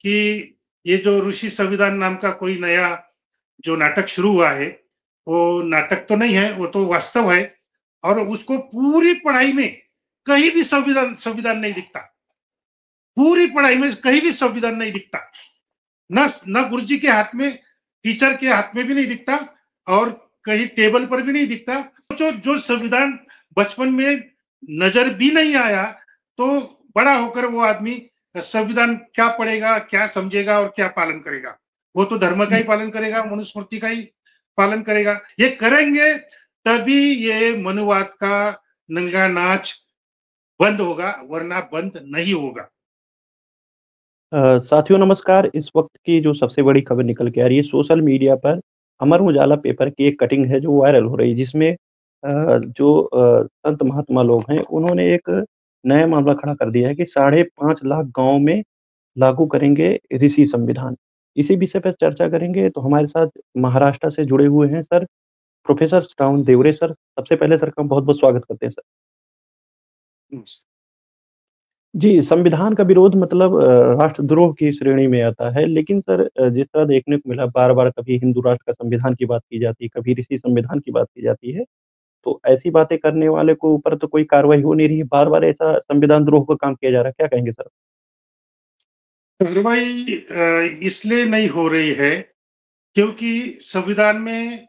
कि ये जो ऋषि संविधान नाम का कोई नया जो नाटक शुरू हुआ है, वो नाटक तो नहीं है, वो तो वास्तव है और उसको पूरी पढ़ाई में कहीं भी संविधान संविधान नहीं दिखता। पूरी पढ़ाई में कहीं भी संविधान नहीं दिखता। न गुरुजी के हाथ में, टीचर के हाथ में भी नहीं दिखता और कहीं टेबल पर भी नहीं दिखता। जो संविधान बचपन में नजर भी नहीं आया, तो बड़ा होकर वो आदमी संविधान क्या पढ़ेगा, क्या समझेगा और क्या पालन करेगा। वो तो धर्म का ही पालन करेगा, मनुस्मृति का ही पालन करेगा। ये करेंगे तभी ये मनुवाद का नंगा नाच बंद होगा, वरना बंद नहीं होगा। साथियों नमस्कार। इस वक्त की जो सबसे बड़ी खबर निकल के आ रही है सोशल मीडिया पर, अमर उजाला पेपर की एक कटिंग है जो वायरल हो रही है, जिसमें जो संत महात्मा लोग हैं उन्होंने एक नया मामला खड़ा कर दिया है कि 5.5 लाख गाँव में लागू करेंगे ऋषि संविधान। इसी विषय पर चर्चा करेंगे, तो हमारे साथ महाराष्ट्र से जुड़े हुए हैं सर प्रोफेसर श्रावण देवरे सर। सबसे पहले सर का बहुत-बहुत स्वागत करते हैं सर। जी, संविधान का विरोध मतलब राष्ट्रद्रोह की श्रेणी में आता है। लेकिन सर जिस तरह देखने को मिला बार-बार, कभी हिंदू राष्ट्र का संविधान की बात की जाती है, कभी ऋषि संविधान की बात की जाती है, तो ऐसी बातें करने वाले को ऊपर तो कोई कार्रवाई हो नहीं रही है। बार-बार ऐसा संविधान द्रोह का काम किया जा रहा है। क्या कहेंगे सर? कार्रवाई इसलिए नहीं हो रही है क्योंकि संविधान में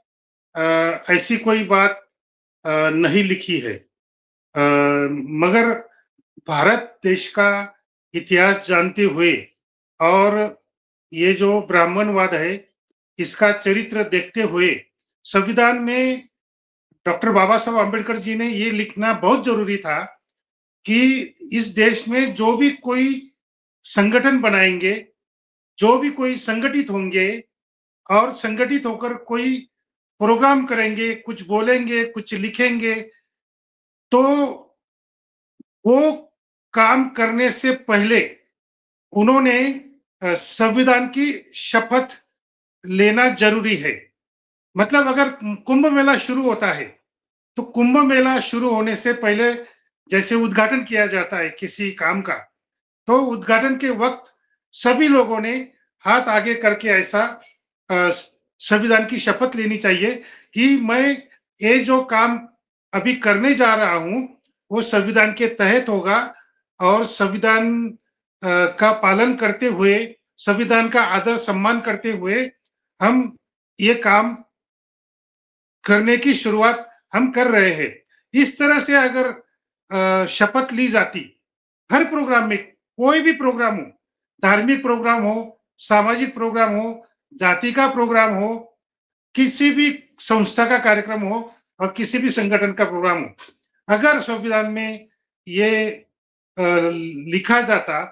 अ, ऐसी कोई बात नहीं लिखी है। मगर भारत देश का इतिहास जानते हुए और ये जो ब्राह्मणवाद है, इसका चरित्र देखते हुए संविधान में डॉक्टर बाबा साहब अम्बेडकर जी ने ये लिखना बहुत ज़रूरी था कि इस देश में जो भी कोई संगठन बनाएँगे, जो भी कोई संगठित होंगे और संगठित होकर कोई प्रोग्राम करेंगे, कुछ बोलेंगे, कुछ लिखेंगे, तो वो काम करने से पहले उन्होंने संविधान की शपथ लेना ज़रूरी है। मतलब अगर कुंभ मेला शुरू होता है, तो कुंभ मेला शुरू होने से पहले जैसे उद्घाटन किया जाता है किसी काम का, तो उद्घाटन के वक़्त सभी लोगों ने हाथ आगे करके ऐसा अ, संविधान की शपथ लेनी चाहिए कि मैं ये जो काम अभी करने जा रहा हूँ, वो संविधान के तहत होगा और संविधान का पालन करते हुए, संविधान का आदर सम्मान करते हुए हम ये काम करने की शुरुआत हम कर रहे हैं। इस तरह से अगर शपथ ली जाती, हर प्रोग्राम में, कोई भी प्रोग्राम हो, धार्मिक प्रोग्राम हो, सामाजिक प्रोग्राम हो, जाति का प्रोग्राम हो, किसी भी संस्था का कार्यक्रम हो और किसी भी संगठन का प्रोग्राम हो, अगर संविधान में ये लिखा जाता,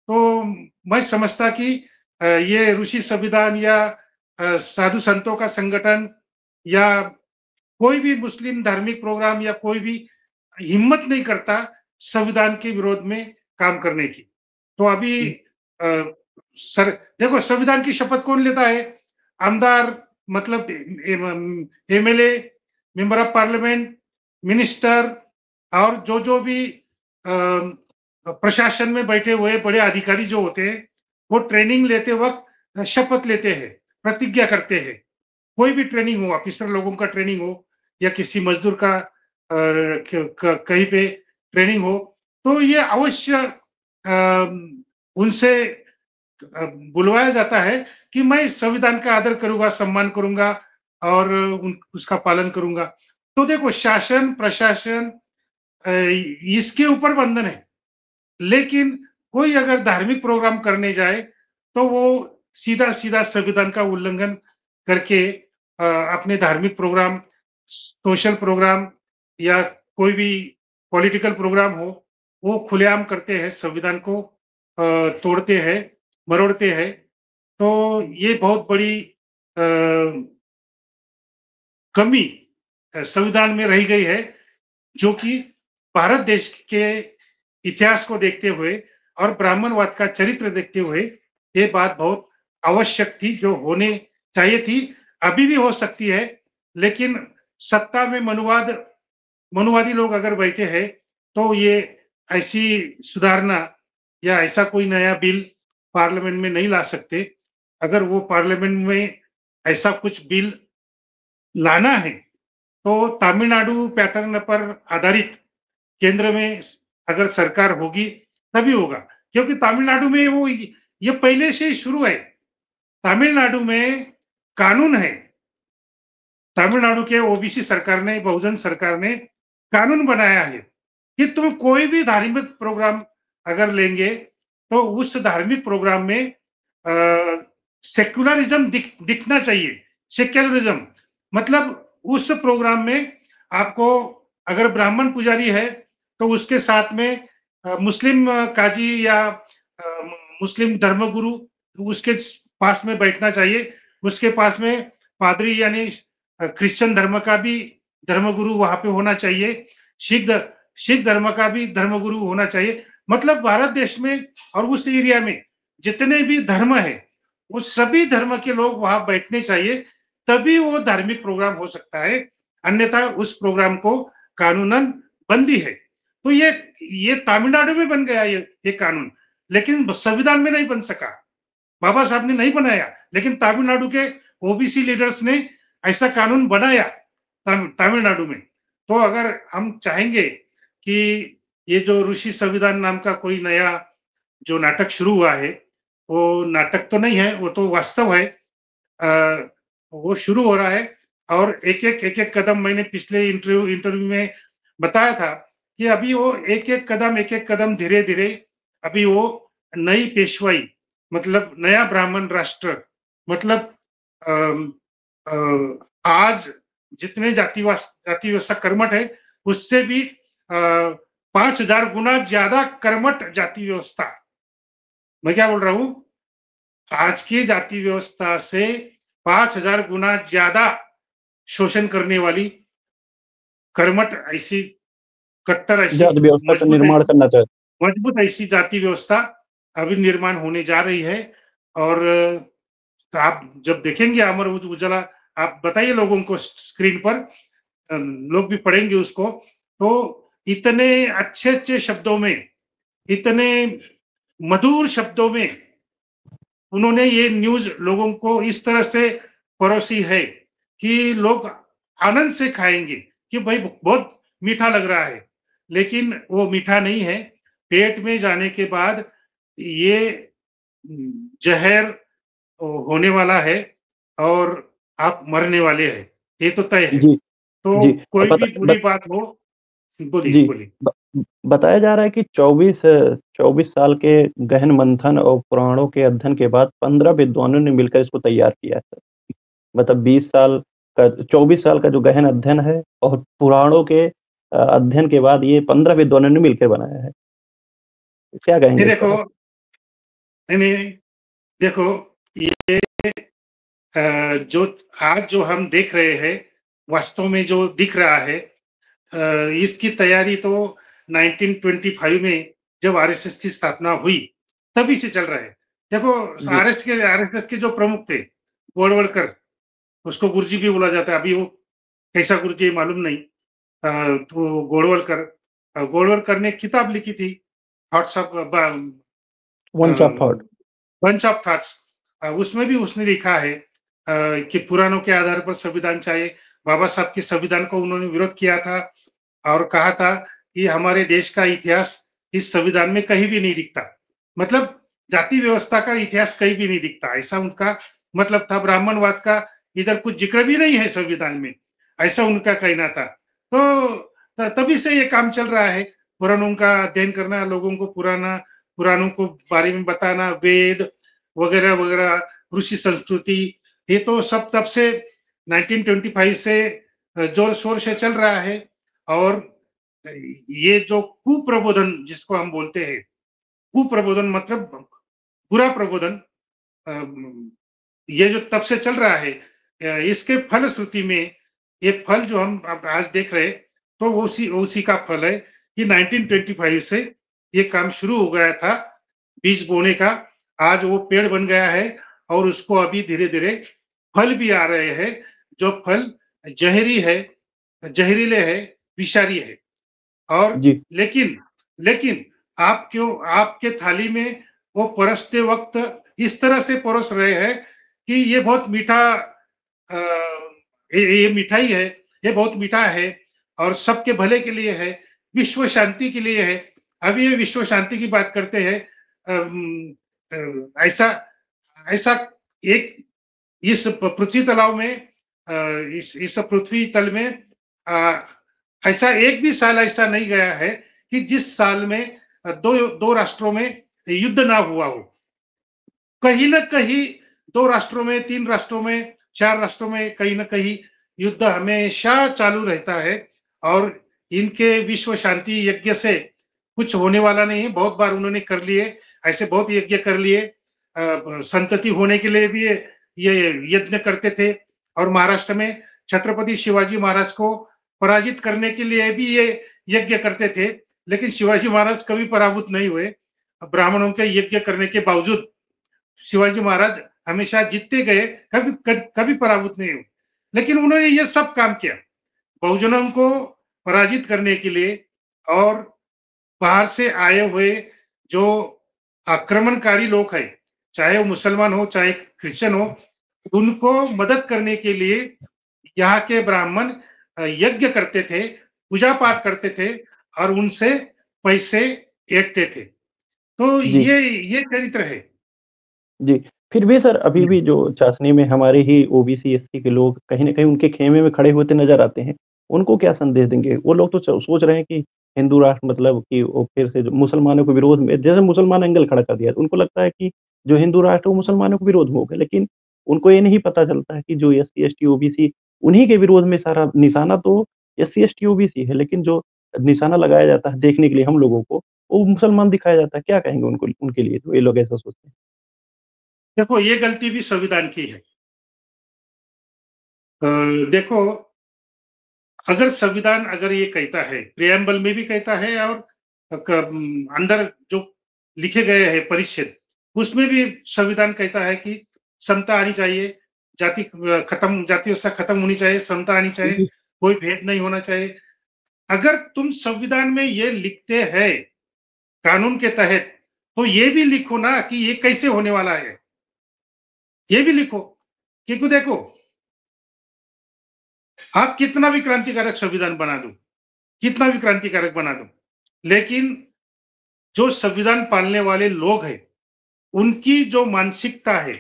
तो मैं समझता कि ये ऋषि संविधान या साधु संतों का संगठन या कोई भी मुस्लिम धार्मिक प्रोग्राम या कोई भी हिम्मत नहीं करता संविधान के विरोध में काम करने की। तो अभी अ, सर देखो संविधान की शपथ कौन लेता है? आमदार मतलब MLA, member of parliament, minister और जो भी प्रशासन में बैठे हुए बड़े अधिकारी जो होते हैं, वो ट्रेनिंग लेते वक़्त शपथ लेते हैं, प्रतिज्ञा करते हैं। कोई भी ट्रेनिंग हो, ऑफिसर लोगों का ट्रेनिंग हो या किसी मजदूर का कहीं पे ट्रेनिंग हो, तो ये अवश्य उनसे बुलवाया जाता है कि मैं संविधान का आदर करूंगा, सम्मान करूंगा और उसका पालन करूंगा। तो देखो शासन प्रशासन इसके ऊपर बंधन है, लेकिन कोई अगर धार्मिक प्रोग्राम करने जाए तो वो सीधा सीधा संविधान का उल्लंघन करके अपने धार्मिक प्रोग्राम, सोशल प्रोग्राम या कोई भी पॉलिटिकल प्रोग्राम हो, वो खुलेआम करते हैं, संविधान को तोड़ते हैं, मरोड़ते हैं। तो ये बहुत बड़ी कमी संविधान में रह गई है, जो कि भारत देश के इतिहास को देखते हुए और ब्राह्मणवाद का चरित्र देखते हुए ये बात बहुत आवश्यक थी, जो होने चाहिए थी। अभी भी हो सकती है, लेकिन सत्ता में मनुवादी लोग अगर बैठे हैं, तो ये ऐसी सुधारना या ऐसा कोई नया बिल पार्लियामेंट में नहीं ला सकते। अगर वो पार्लियामेंट में ऐसा कुछ बिल लाना है, तो तमिलनाडु पैटर्न पर आधारित केंद्र में अगर सरकार होगी, तभी होगा। क्योंकि तमिलनाडु में वो ये पहले से ही शुरू है। तमिलनाडु में कानून है। तमिलनाडु के ओबीसी सरकार ने, बहुजन सरकार ने कानून बनाया है कि तुम कोई भी धार्मिक प्रोग्राम अगर लेंगे, तो उस धार्मिक प्रोग्राम में सेक्युलरिज्म दिखना चाहिए। सेक्युलरिज्म मतलब उस प्रोग्राम में आपको अगर ब्राह्मण पुजारी है, तो उसके साथ में मुस्लिम काजी या मुस्लिम धर्मगुरु उसके पास में बैठना चाहिए। उसके पास में पादरी यानी क्रिश्चियन धर्म का भी धर्मगुरु वहां पे होना चाहिए। सिख धर्म का भी धर्मगुरु होना चाहिए। मतलब भारत देश में और उस एरिया में जितने भी धर्म है, वो सभी धर्म के लोग वहां बैठने चाहिए, तभी वो धार्मिक प्रोग्राम हो सकता है। अन्यथा उस प्रोग्राम को कानूनन बंदी है। तो ये तमिलनाडु में बन गया ये कानून, लेकिन संविधान में नहीं बन सका। बाबा साहब ने नहीं बनाया, लेकिन तमिलनाडु के ओबीसी लीडर्स ने ऐसा कानून बनाया तमिलनाडु में। तो अगर हम चाहेंगे कि ये जो ऋषि संविधान नाम का कोई नया जो नाटक शुरू हुआ है, वो नाटक तो नहीं है, वो तो वास्तव है। वो शुरू हो रहा है और एक-एक कदम मैंने पिछले इंटरव्यू में बताया था कि अभी वो एक-एक कदम धीरे-धीरे अभी वो नई पेशवाई मतलब नया ब्राह्मण राष्ट्र मतलब आज जितने जाति व्यवस्था कर्मठ है, उससे भी 5000 गुना ज्यादा कर्मठ जाति व्यवस्था। मैं क्या बोल रहा हूं? आज की जाति व्यवस्था से 5000 गुना ज्यादा शोषण करने वाली कर्मठ ऐसी कट्टर ऐसी जाति व्यवस्था का मजबूत निर्माण ऐसी करना चाहते मजबूत ऐसी जाति व्यवस्था अभी निर्माण होने जा रही है। और आप जब देखेंगे अमर उजाला, आप बताइए लोगों को स्क्रीन पर, लोग भी पढ़ेंगे उसको, तो इतने अच्छे-अच्छे शब्दों में, इतने मधुर शब्दों में उन्होंने ये न्यूज़ लोगों को इस तरह से परोसी है कि लोग आनंद से खाएँगे कि भाई बहुत मीठा लग रहा है। लेकिन वो मीठा नहीं है, पेट में जाने के बाद ये ज़हर होने वाला है और आप मरने वाले हैं, ये तो तय है। जी, जी। तो कोई बता भी बुरी बत बात हो, बोलिए, जी, बोलिए। ब बताया जा रहा है कि 24 साल के गहन मंथन और पुराणों के अध्ययन के बाद 15 विद्वानों ने मिलकर इसको तैयार किया है सर। मतलब 20 साल का 24 साल का जो गहन अध्ययन है और पुराणों के अध्ययन के बाद ये 15 विद्वानों ने मिलकर बनाया है। क्या ये कहेंगे इस देखो, पर आप? नहीं, नहीं, देखो ये जो आज जो हम देख रहे हैं, वास्तव में जो दिख रहा है, इसकी तैयारी तो 1925 में जब आरएसएस की स्थापना हुई, तभी से चल रहा है। देखो जी, आरएसएस के जो प्रमुख थे, गोरवलकर, उसको गुरुजी भी बोला जाता है, अभी वो कैसा गुरुजी है मालूम नहीं। तो गोरवलकर ने किताब लिखी थी, thoughts of ones of thought. Bunch of thoughts. उसमें भी उसने लिखा है कि पुराणों के आधार पर संविधान चाहिए। बाबा साहब के संविधान को उन्होंने विरोध किया था और कहा था कि हमारे देश का इतिहास इस संविधान में कहीं भी नहीं दिखता। मतलब जाति व्यवस्था का इतिहास कहीं भी नहीं दिखता, ऐसा उनका मतलब था। ब्राह्मणवाद का इधर कुछ जिक्र भी नहीं है संविधान में, ऐसा उनका कहना था। तो तभी से ये काम चल रहा है, पुराणों का अध्ययन करना, लोगों को पुराणों को बारे में बताना, वेद वगैरह वगैरह, ऋषि संस्कृति, ये तो सब तब से 1925 से जोर शोर से चल रहा है। और ये जो कुप्रबोधन जिसको हम बोलते हैं, कुप्रबोधन मतलब बुरा प्रबोधन, ये जो तब से चल रहा है, इसके फलश्रुति में ये फल जो हम अब आज देख रहे हैं, तो वो उसी का फल है कि 1925 से ये काम शुरू हो गया था बीज बोने का। आज वो पेड़ बन गया है और उसको अभी धीरे-धीरे फल भी आ रहे हैं, जो फल जहरी है, जहरीले है, विषारी है। और जी, लेकिन लेकिन आप क्यों आपके थाली में वो परोसते वक़्त इस तरह से परोस रहे हैं कि ये बहुत मीठा अ, ये मिठाई है, ये बहुत मीठा है और सबके भले के लिए है, विश्व शांति के लिए है। अब ये विश्व शांति की बात करते हैं। ऐसा ऐसा एक इस पृथ्वी तलाव में इस पृथ्वी तल में अ, ऐसा एक भी साल ऐसा नहीं गया है कि जिस साल में दो दो राष्ट्रों में युद्ध ना हुआ हो। कहीं न कहीं 2 राष्ट्रों में, 3 राष्ट्रों में, 4 राष्ट्रों में कहीं न कहीं युद्ध हमेशा चालू रहता है और इनके विश्व शांति यज्ञ से कुछ होने वाला नहीं है। बहुत बार उन्होंने कर लिए, ऐसे बहुत यज्ञ कर लिए। संतति होने के लिए भी ये यज्ञ करते थे और महाराष्ट्र में छत्रपति शिवाजी महाराज को पराजित करने के लिए भी ये यज्ञ करते थे। लेकिन शिवाजी महाराज कभी पराभूत नहीं हुए। ब्राह्मणों के यज्ञ करने के बावजूद शिवाजी महाराज हमेशा जीतते गए, कभी पराभूत नहीं हुए। लेकिन उन्होंने ये सब काम किया बहुजनों को पराजित करने के लिए और बाहर से आए हुए जो आक्रमणकारी लोग हैं, चाहे वो मुसलमान हो, चाहे क्रिश्चियन हो, उनको मदद करने के लिए यहाँ के ब्राह्मण यज्ञ करते थे, पूजा पाठ करते थे और उनसे पैसे ऐंठते थे। तो जी। ये चरित्र है। जी, फिर भी सर अभी हुँ। भी जो चाशनी में हमारे ही ओबीसी, एसटी के लोग कहीं न कहीं उनके खेमे में खड़े होते नज़र आते हैं। उनको क्या संदेश देंगे? वो लोग तो सोच रहे हैं कि हिंदू राष्ट्र मतलब कि वो फिर से जो मुसलमानों के विरोध में जैसे मुसलमान एंगल खड़ा कर दिया। उनको लगता है कि जो हिंदू राष्ट्र है वो मुसलमानों के विरोध में होगा। लेकिन उनको ये नहीं पता चलता है कि जो एससी, एसटी, ओबीसी उन्हीं के विरोध में सारा निशाना तो एससी, एसटी, ओबीसी है। लेकिन जो निशाना लगाया जाता है देखने के लिए हम लोगों को, वो मुसलमान दिखाया जाता है। क्या कहेंगे उनको उनके लिए जो ये लोग ऐसा सोचते हैं? देखो ये गलती भी संविधान की है। देखो अगर संविधान अगर ये कहता है, प्रिएम्बल में भी कहता है और अंदर जो लिखे गए हैं परिच्छेद, उसमें भी संविधान कहता है कि समता आनी चाहिए, जाति व्यवस्था खत्म होनी चाहिए, समता आनी चाहिए, जी, कोई भेद नहीं होना चाहिए। अगर तुम संविधान में ये लिखते हैं कानून के तहत, तो ये भी लिखो ना कि ये कैसे होने वाला है, ये भी लिखो। क्योंकि देखो, आप कितना भी क्रांतिकारक संविधान बना दो, कितना भी क्रांतिकारक बना दो, लेकिन जो संविधान पालने वाले लोग हैं, उनकी जो मानसिकता है,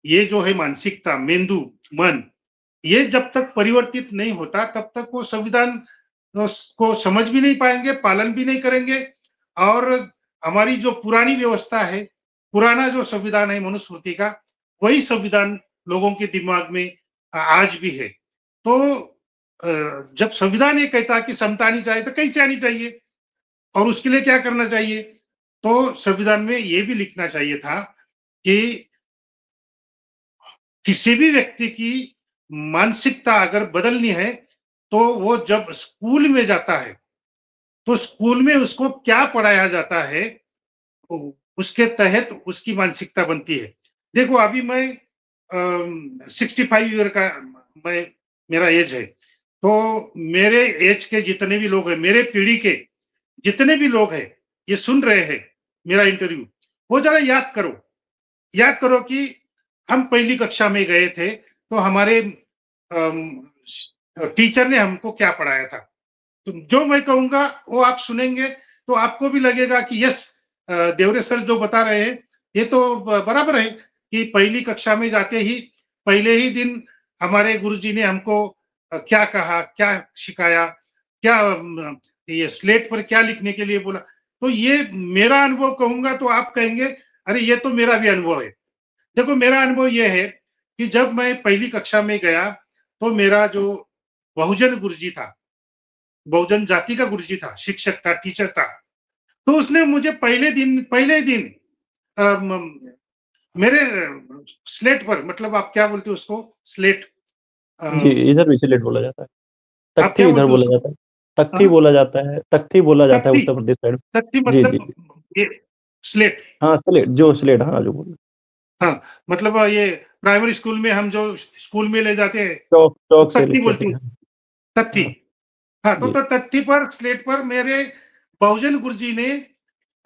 ये जो है मानसिकता, मेंदू, मन, ये जब तक परिवर्तित नहीं होता, तब तक वो संविधान को समझ भी नहीं पाएंगे, पालन भी नहीं करेंगे और हमारी जो पुरानी व्यवस्था है, पुराना जो संविधान है मनुस्मृति का, वही संविधान लोगों के दिमाग में आज भी है। तो जब संविधान ये कहता है कि समता आनी चाहिए, तो कैसे आनी चाहिए? और उसके लिए क्या करना चाहिए? तो संविधान में ये भी लिखना चाहिए था कि किसी भी व्यक्ति की मानसिकता अगर बदलनी है, तो वो जब स्कूल में जाता है, तो स्कूल में उसको क्या पढ़ाया जाता है, उसके तहत उसकी मानसिकता बनती है। देखो अभी मैं 65 ईयर का मैं मेरा एज है, तो मेरे एज के जितने भी लोग हैं, मेरे पीढ़ी के जितने भी लोग हैं, ये सुन रहे हैं मेरा इंटरव्यू, वो ज़रा याद करो कि हम पहली कक्षा में गए थे, तो हमारे टीचर ने हमको क्या पढ़ाया था। तो जो मैं कहूँगा वो आप सुनेंगे, तो आपको भी लगेगा कि यस देवरे सर जो बता रहे हैं, ये तो बराबर है कि पहली कक्षा में जाते ही पहले ही दिन हमारे गुरुजी ने हमको क्या कहा, क्या सिखाया, क्या ये स्लेट पर क्या लिखने के लिए बोला। तो ये मेरा अनुभव कहूँगा तो आप कहेंगे, अरे ये तो मेरा भी अनुभव है। देखो मेरा अनुभव ये है कि जब मैं पहली कक्षा में गया, तो मेरा जो बहुजन गुरुजी था, बहुजन जाति का गुरुजी था, शिक्षक था, टीचर था। तो उसने मुझे पहले ही दिन अ, म मेरे स्लेट पर मतलब आप क्या बोलते हो उसको? स्लेट अ, जी, इधर भी सिलेट बोला जाता है। आप तख्ती क्या इधर बोलते हो बोला उसको? जाता है। तख्ती हाँ, बोला जाता है तख्ती बोला जाता है तख्ती, उत्तर प्रदेश साइड में। तख्ती जी, जी, मतलब जी। ये स्लेट। हाँ, स्लेट हाँ, जो बोला। हाँ, मतलब ये प्राइमरी स्कूल में हम जो स्कूल में ले जाते हैं, तो चॉक से तख्ती लिखते बोलती थे। हूँ, तख्ती। हाँ, हाँ, जी। तो तख्ती पर स्लेट पर मेरे बहुजन गुरुजी ने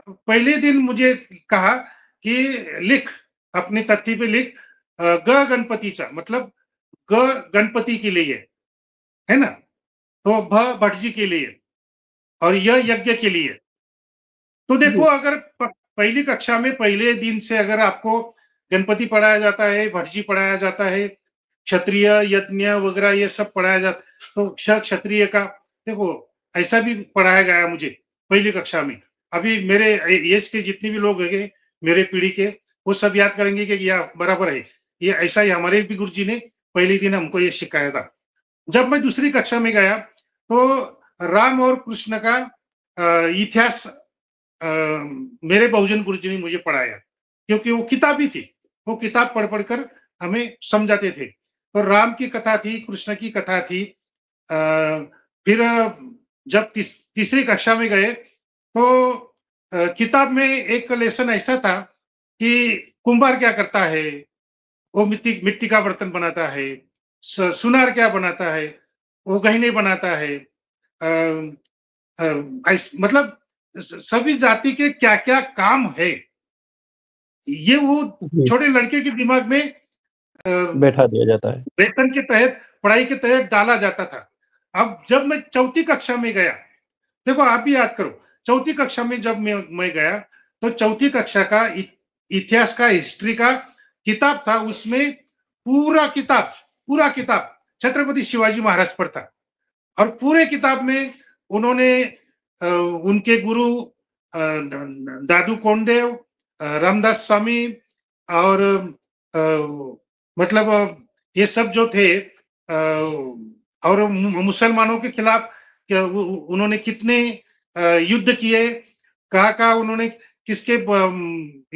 पहले दिन मुझे कहा कि लिख, अपनी तख्ती पे लिख ग गणपतीचा मतलब ग गणपति के लिए, है ना? तो भ भटजी के लिए और य यज्ञ के लिए। तो देखो जी, अगर पहली कक्षा में पहले दिन से अगर आपको गणपति पढ़ाया जाता है, भटजी पढ़ाया जाता है, क्षत्रिय यज्ञ वगैरह ये सब पढ़ाया जाता, तो क्षत्रिय का देखो ऐसा भी पढ़ाया गया मुझे पहली कक्षा में। अभी मेरे एज के जितने भी लोग हैं मेरे पीढ़ी के, वो सब याद करेंगे कि यह बराबर है, ये ऐसा ही हमारे भी गुरुजी ने पहले दिन हमको ये सिखाया था। जब मैं दूसरी कक्षा में गया तो राम और कृष्ण का इतिहास मेरे बहुजन गुरुजी ने मुझे पढ़ाया, क्योंकि वो किताबी थी, वो किताब पढ़ पढ़ कर हमें समझाते थे। तो राम की कथा थी, कृष्ण की कथा थी। अ, फिर जब तीसरी कक्षा में गए तो किताब में एक लेसन ऐसा था कि कुम्हार क्या करता है, वो मिट्टी मिट्टी का बर्तन बनाता है, सुनार क्या बनाता है, वो गहने बनाता है। मतलब सभी जाति के क्या क्या काम है, ये वो जी, छोटे लड़के के दिमाग में बैठा दिया जाता है। वेतन के तहत पढ़ाई के तहत डाला जाता था। अब जब मैं चौथी कक्षा में गया, देखो आप भी याद करो, चौथी कक्षा में जब मैं गया तो चौथी कक्षा का इतिहास का हिस्ट्री का किताब था, उसमें पूरा किताब पूरा किताब छत्रपति शिवाजी महाराज पर था। और पूरे किताब में उन्होंने उनके गुरु दादू कोंडदेव, रामदास स्वामी और मतलब ये सब जो थे और मुसलमानों के खिलाफ उन्होंने कितने युद्ध किए, कहाँ-कहाँ उन्होंने किसके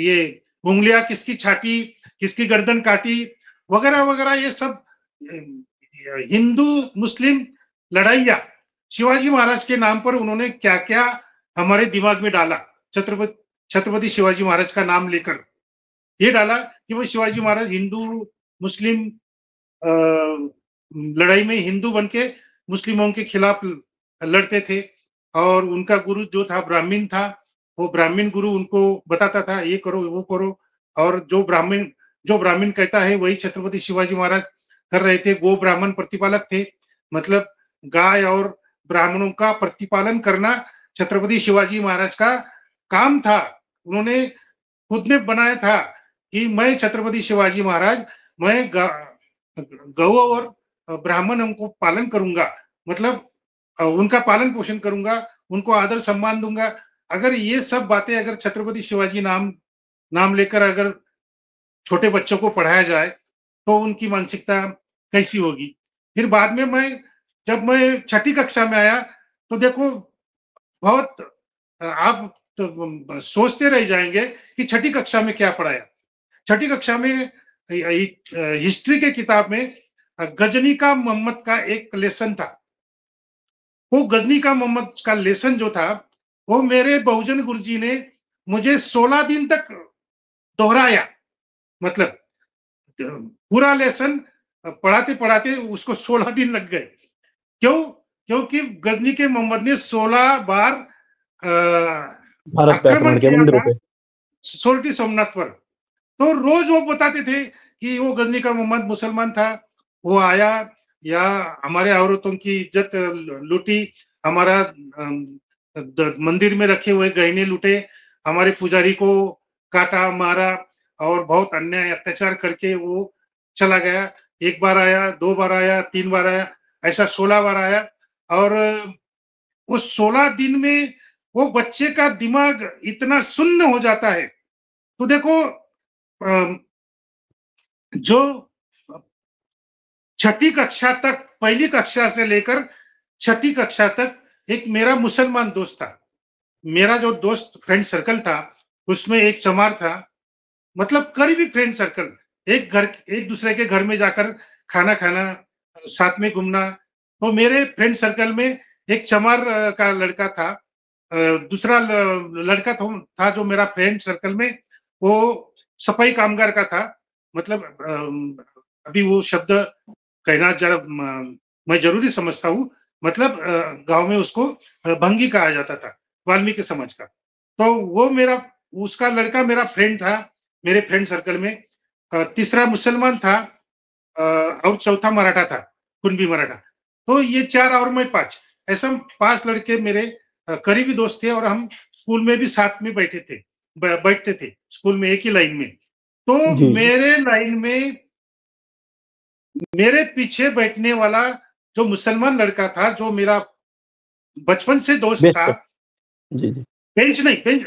ये उंगलियां किसकी छाटी, किसकी गर्दन काटी, वगैरह वगैरह ये सब हिंदू मुस्लिम लड़ाइया शिवाजी महाराज के नाम पर उन्होंने क्या-क्या हमारे दिमाग में डाला। छत्रपति छत्रपति शिवाजी महाराज का नाम लेकर ये डाला कि वो शिवाजी महाराज हिंदू मुस्लिम लड़ाई में हिंदू बन के मुस्लिमों के खिलाफ लड़ते थे और उनका गुरु जो था ब्राह्मण था, वो ब्राह्मण गुरु उनको बताता था ये करो वो करो और जो ब्राह्मण कहता है वही छत्रपति शिवाजी महाराज कर रहे थे। गो ब्राह्मण प्रतिपालक थे, मतलब गाय और ब्राह्मणों का प्रतिपालन करना छत्रपति शिवाजी महाराज का काम था। उन्होंने खुद ने बनाया था कि मैं छत्रपति शिवाजी महाराज मैं गौ और ब्राह्मणों को पालन करूंगा, मतलब उनका पालन पोषण करूंगा, उनको आदर सम्मान दूंगा। अगर ये सब बातें अगर छत्रपति शिवाजी नाम नाम लेकर अगर छोटे बच्चों को पढ़ाया जाए तो उनकी मानसिकता कैसी होगी। फिर बाद में जब मैं छठी कक्षा में आया तो देखो बहुत आप तो सोचते रह जाएंगे कि छठी कक्षा में क्या पढ़ाया। छठी कक्षा में हिस्ट्री के किताब में गजनी का मोहम्मद का एक लेसन था। वो गजनी का मोहम्मद का लेसन जो था वो मेरे बहुजन गुरुजी ने मुझे 16 दिन तक दोहराया, मतलब पूरा लेसन पढ़ाते पढ़ाते उसको 16 दिन लग गए। क्यों? क्योंकि गजनी के मोहम्मद ने 16 बार भारत पे आक्रमण आक्रमण किया किया मंदिरों था पे। सोरठी सोमनाथ पर। तो रोज वो बताते थे कि वो गजनी का मोहम्मद मुसलमान था, वो आया या हमारे औरतों की इज्जत लूटी, हमारा मंदिर में रखे हुए गहने लूटे, हमारे पुजारी को काटा मारा और बहुत अन्याय अत्याचार करके वो चला गया। एक बार आया, दो बार आया, तीन बार आया, ऐसा 16 बार आया और वो 16 दिन में वो बच्चे का दिमाग इतना सुन्न हो जाता है। तो देखो जो छठी कक्षा तक, पहली कक्षा से लेकर छठी कक्षा तक एक मेरा मुसलमान दोस्त था। मेरा जो दोस्त फ्रेंड सर्कल था, उसमें एक चमार था, मतलब करीबी फ्रेंड सर्कल। एक दूसरे के घर में जाकर खाना खाना, साथ में घूमना। तो मेरे फ्रेंड सर्कल में एक चमार का लड़का था। दूसरा लड़का था जो मेरा फ्रेंड सर्कल में, वो सफाई कामगार का था। मतलब अभी वो शब्द कहना जरा मैं जरूरी समझता हूँ। मतलब गांव में उसको भंगी कहा जाता था, वाल्मीकि समाज का। तो वो मेरा उसका लड़का मेरा फ्रेंड था, मेरे फ्रेंड सर्कल में। तीसरा मुसलमान था, और चौथा मराठा था, कुणबी मराठा। तो ये 4 और मैं 5, ऐसा हम 5 लड़के मेरे करीबी दोस्त थे और हम स्कूल में भी साथ में बैठे थे, बैठते थे स्कूल में एक ही लाइन में। तो जी, जी। मेरे लाइन में मेरे पीछे बैठने वाला जो मुसलमान लड़का था, जो मेरा बचपन से दोस्त बेस्ट था, फ्रेंड। जी, जी। बेंच नहीं, बेंच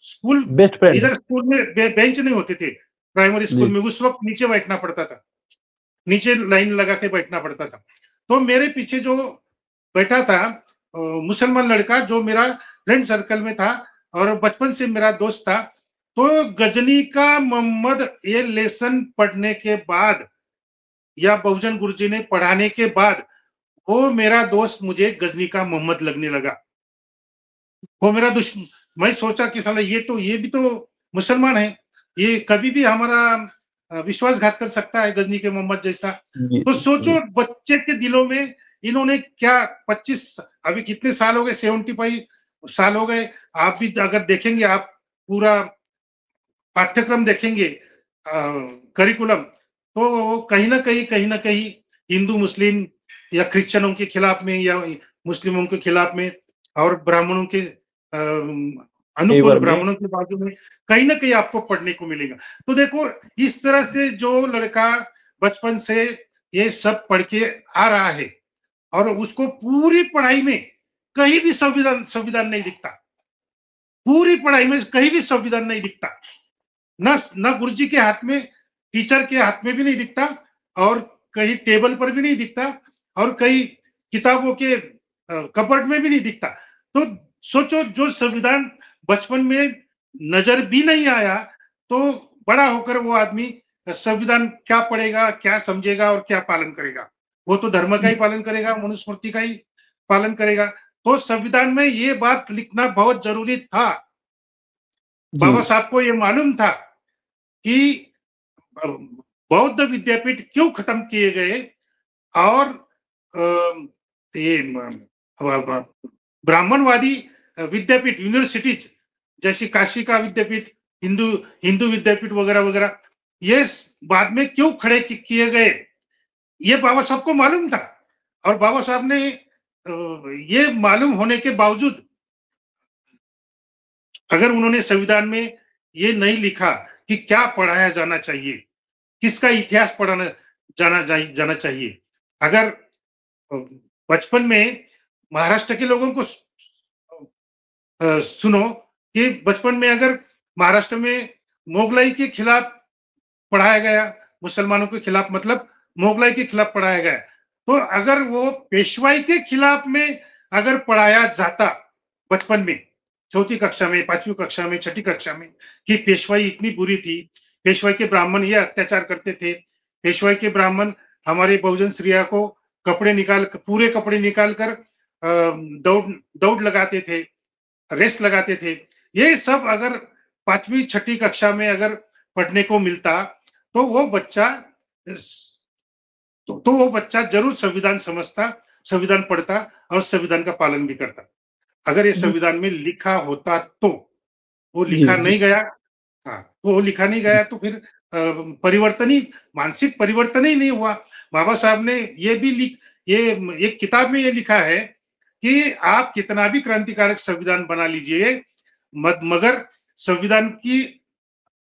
स्कूल, बेस्ट फ्रेंड। इधर स्कूल में बेंच नहीं होते थे, प्राइमरी स्कूल जी, में उस वक़्त नीचे बैठना पड़ता था। नीचे लाइन लगा के बैठना पड़ता था। तो मेरे पीछे जो बैठा था मुसलमान लड़का, जो मेरा फ्रेंड सर्कल में था और बचपन से मेरा दोस्त था, तो गजनी का मोहम्मद ये लेसन पढ़ने के बाद या बहुजन गुरुजी ने पढ़ाने के बाद, वो मेरा दोस्त मुझे गजनी का मोहम्मद लगने लगा। वो मेरा मैं सोचा कि साला ये भी तो मुसलमान है, ये कभी भी हमारा विश्वासघात कर सकता है गजनी के मोहम्मद जैसा। जी, तो जी, सोचो जी। बच्चे के दिलों में इन्होंने क्या 25, अभी कितने साल हो गए, 75 साल हो गए। आप भी अगर देखेंगे, आप पूरा पाठ्यक्रम देखेंगे, करिकुलम, तो कहीं न कहीं हिंदू, मुस्लिम या क्रिश्चियनों के खिलाफ में या मुस्लिमों के खिलाफ में और ब्राह्मणों के अनुकूल, फ़ेवर में। ब्राह्मणों के बाजू में कहीं न कहीं आपको पढ़ने को मिलेगा। तो देखो, इस तरह से जो लड़का बचपन से ये सब पढ़ के आ रहा है और उसको पूरी पढ़ाई में कहीं भी संविधान संविधान नहीं दिखता। पूरी पढ़ाई में कहीं भी संविधान नहीं दिखता। ना गुरुजी के हाथ में, टीचर के हाथ में भी नहीं दिखता और कहीं टेबल पर भी नहीं दिखता और कहीं किताबों के कबर्ड में भी नहीं दिखता। तो सोचो, जो संविधान बचपन में नजर भी नहीं आया, तो बड़ा होकर वो आदमी संविधान क्या पढ़ेगा, क्या समझेगा और क्या पालन करेगा। वो तो धर्म का ही पालन करेगा, मनुस्मृति का ही पालन करेगा। तो संविधान में ये बात लिखना बहुत जरूरी था। जी। बाबा साहब को ये मालूम था कि बौद्ध विद्यापीठ क्यों खत्म किए गए और ये ब्राह्मणवादी विद्यापीठ, यूनिवर्सिटीज जैसे काशी का विद्यापीठ, हिंदू हिंदू विद्यापीठ वगैरह वगैरह, ये बाद में क्यों खड़े किए गए, ये बाबा साहब को मालूम था। और बाबा साहब ने ये मालूम होने के बावजूद, अगर उन्होंने संविधान में ये नहीं लिखा कि क्या पढ़ाया जाना चाहिए, किसका इतिहास पढ़ाना जाना चाहिए। अगर बचपन में महाराष्ट्र के लोगों को सुनो कि बचपन में अगर महाराष्ट्र में मुगलाई के खिलाफ पढ़ाया गया, मुसलमानों के खिलाफ मतलब मुगलाई के खिलाफ पढ़ाया गया, तो अगर वो पेशवाई के खिलाफ में अगर पढ़ाया जाता बचपन में, चौथी कक्षा में, पांचवी कक्षा में, छठी कक्षा में, कि पेशवाई इतनी बुरी थी, पेशवाई के ब्राह्मण ये अत्याचार करते थे, पेशवाई के ब्राह्मण हमारे बहुजन स्त्रिया को पूरे कपड़े निकाल कर दौड़ दौड़ लगाते थे, रेस लगाते थे। ये सब अगर पांचवी छठी कक्षा में अगर पढ़ने को मिलता, तो वो बच्चा तो वो बच्चा जरूर संविधान समझता, संविधान पढ़ता और संविधान का पालन भी करता। अगर ये जी, संविधान में लिखा होता तो, वो जी, लिखा जी। नहीं गया। हाँ, वो लिखा नहीं गया तो फिर परिवर्तन ही, मानसिक परिवर्तन ही नहीं हुआ। बाबा साहब ने ये भी ये एक किताब में ये लिखा है कि आप कितना भी क्रांतिकारक संविधान बना लीजिए, मगर संविधान की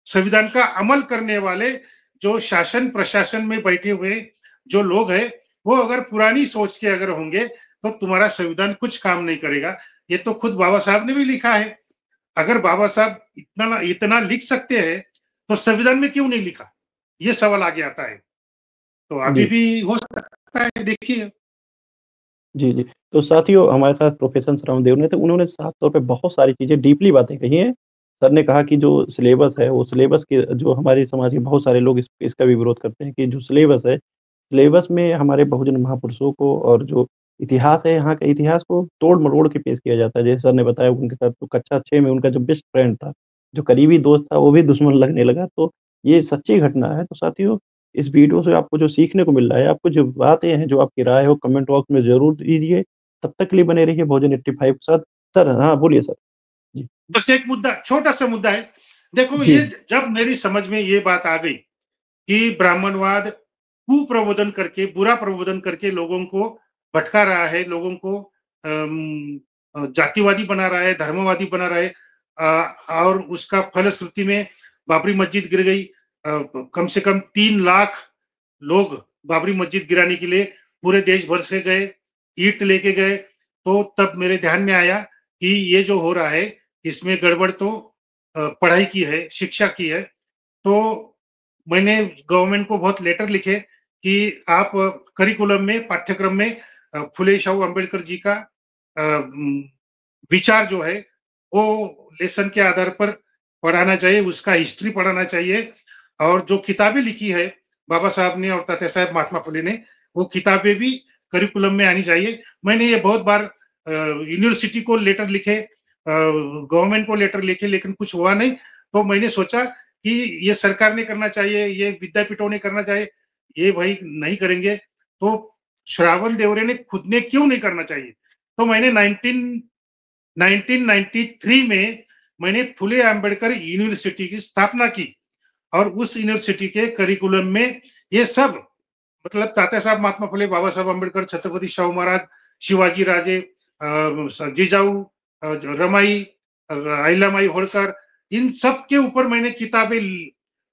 संविधान का अमल करने वाले जो शासन प्रशासन में बैठे हुए जो लोग हैं, वो अगर पुरानी सोच के अगर होंगे, तो तुम्हारा संविधान कुछ काम नहीं करेगा। ये तो खुद बाबा साहब ने भी लिखा है। अगर बाबा साहब इतना इतना लिख सकते हैं, तो संविधान में क्यों नहीं लिखा? ये सवाल आगे आता है। तो अभी जी, भी हो सकता है, देखिए। जी, जी। तो साथियों हमारे साथ प्रोफ़ेसर रामदेव ने तो उन्होंने साफ तौर पे बहुत सारी चीज़ें डीपली बातें कही हैं। सर ने कहा कि जो सिलेबस है, वो सिलेबस के जो हमारे समाज के बहुत सारे लोग इसका भी विरोध करते हैं कि जो सिलेबस है, सिलेबस में हमारे बहुजन महापुरुषों को और जो इतिहास है, यहाँ के इतिहास को तोड़-मरोड़ के पेश किया जाता है। जैसे सर ने बताया उनके साथ तो कक्षा 6 में उनका जो बेस्ट फ्रेंड था, जो करीबी दोस्त था, वो भी दुश्मन लगने लगा। तो ये सच्ची घटना है। तो साथियों इस वीडियो से आपको जो सीखने को मिल रहा है, आपको जो बातें हैं, जो आपकी राय हो कमेंट बॉक्स में ज़रूर दीजिए। तब तक के लिए बने रहिए भोजन 85 के साथ। सर हाँ, बोलिए सर। जी। बस एक मुद्दा, छोटा-सा मुद्दा है। देखो जी, ये जब मेरी समझ में ये बात आ गई कि ब्राह्मणवाद कुप्रबोधन करके, बुरा प्रबोधन करके लोगों को भटका रहा है, लोगों को जातिवादी बना रहा है, धर्मवादी बना रहा है, और उसका फलश्रुति में बाबरी मस्जिद गिर गई। कम से कम 3 लाख लोग बाबरी मस्जिद गिराने के लिए पूरे देश भर से गए, ईंट लेके गए, तो तब मेरे ध्यान में आया कि ये जो हो रहा है, इसमें गड़बड़ तो पढ़ाई की है, शिक्षा की है। तो मैंने गवर्नमेंट को बहुत लेटर लिखे कि आप करिकुलम में, पाठ्यक्रम में फुले शाहू अम्बेडकर जी का विचार जो है, वो लेसन के आधार पर पढ़ाना चाहिए, उसका हिस्ट्री पढ़ाना चाहिए, और जो किताबें लिखी है बाबा साहब ने और तात्या साहेब महात्मा फुले ने, वो किताबें भी करिकुलम में आनी चाहिए। मैंने ये बहुत बार यूनिवर्सिटी को लेटर लिखे, गवर्नमेंट को लेटर लिखे, लेकिन कुछ हुआ नहीं। तो मैंने सोचा कि ये सरकार ने करना चाहिए, ये विद्यापीठों ने करना चाहिए, ये भाई नहीं करेंगे, तो श्रावण देवरे ने खुद ने क्यों नहीं करना चाहिए? तो मैंने 1993 में मैंने फुले अम्बेडकर यूनिवर्सिटी की स्थापना की, और उस यूनिवर्सिटी के करिकुलम में ये सब, मतलब तात्या साहब महात्मा फुले, बाबा साहब अम्बेडकर, छत्रपति शाहू महाराज, शिवाजी राजे, जिजाऊ, रमाई, अहिल्याबाई होळकर, इन सब के ऊपर मैंने किताबें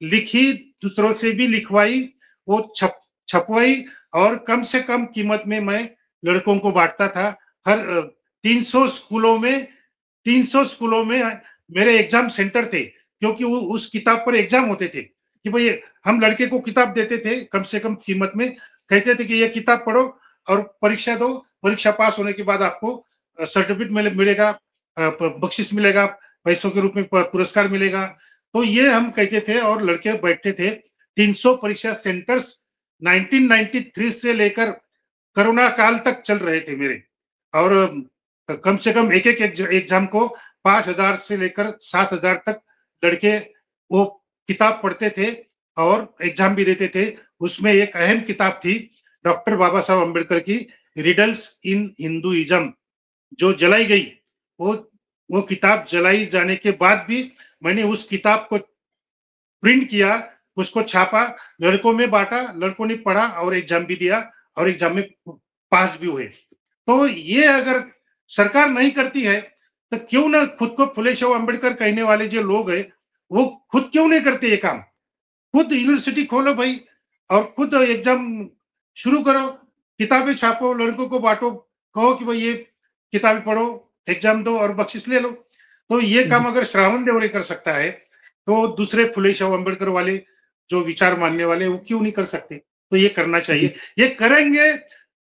लिखी, दूसरों से भी लिखवाई, वो छपवाई, और कम से कम कीमत में मैं लड़कों को बांटता था। हर 300 स्कूलों में 300 स्कूलों में मेरे एग्जाम सेंटर थे, क्योंकि उस किताब पर एग्जाम होते थे कि भाई हम लड़के को किताब देते थे कम से कम कीमत में, कहते थे कि ये किताब पढ़ो और परीक्षा दो, परीक्षा पास होने के बाद आपको सर्टिफिकेट मिलेगा, बख्शिश मिलेगा, पैसों के रूप में पुरस्कार मिलेगा। तो ये हम कहते थे, और लड़के बैठते थे। 300 परीक्षा सेंटर्स 1993 से लेकर कोरोना काल तक चल रहे थे मेरे, और कम से कम एक-एक एग्जाम को 5,000 से लेकर 7,000 तक लड़के वो किताब पढ़ते थे और एग्जाम भी देते थे। उसमें एक अहम किताब थी डॉक्टर बाबा साहब अम्बेडकर की, रिडल्स इन हिंदुइज्म, जो जलाई गई। वो वो किताब जलाई जाने के बाद भी मैंने उस किताब को प्रिंट किया, उसको छापा, लड़कों में बाँटा, लड़कों ने पढ़ा और एग्जाम भी दिया, और एग्जाम में पास भी हुए। तो ये अगर सरकार नहीं करती है, तो क्यों ना खुद को फुले शाहू अम्बेडकर कहने वाले जो लोग हैं, वो खुद क्यों नहीं करते ये काम? खुद यूनिवर्सिटी खोलो भाई, और खुद एग्जाम शुरू करो, किताबें छापो, लड़कों को बाँटो, कहो कि भाई ये किताबें पढ़ो, एग्जाम दो और बख्शिश ले लो। तो ये जी, काम अगर श्रावण देवरे कर सकता है, तो दूसरे फुले शाहू अम्बेडकर वाले जो विचार मानने वाले, वो क्यों नहीं कर सकते? तो ये करना जी, चाहिए। ये करेंगे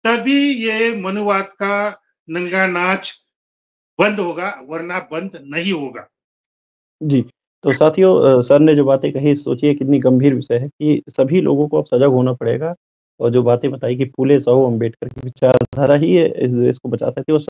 तभी ये मनुवाद का नंगा नाच बंद होगा, वरना बंद नहीं होगा। जी। तो साथियों सर ने जो बातें कही सोचिए कितनी गंभीर विषय है कि सभी लोगों को अब सजग होना पड़ेगा और जो बातें बताई कि फूले शाहू अम्बेडकर की विचारधारा ही इस देश को बचा सकती है और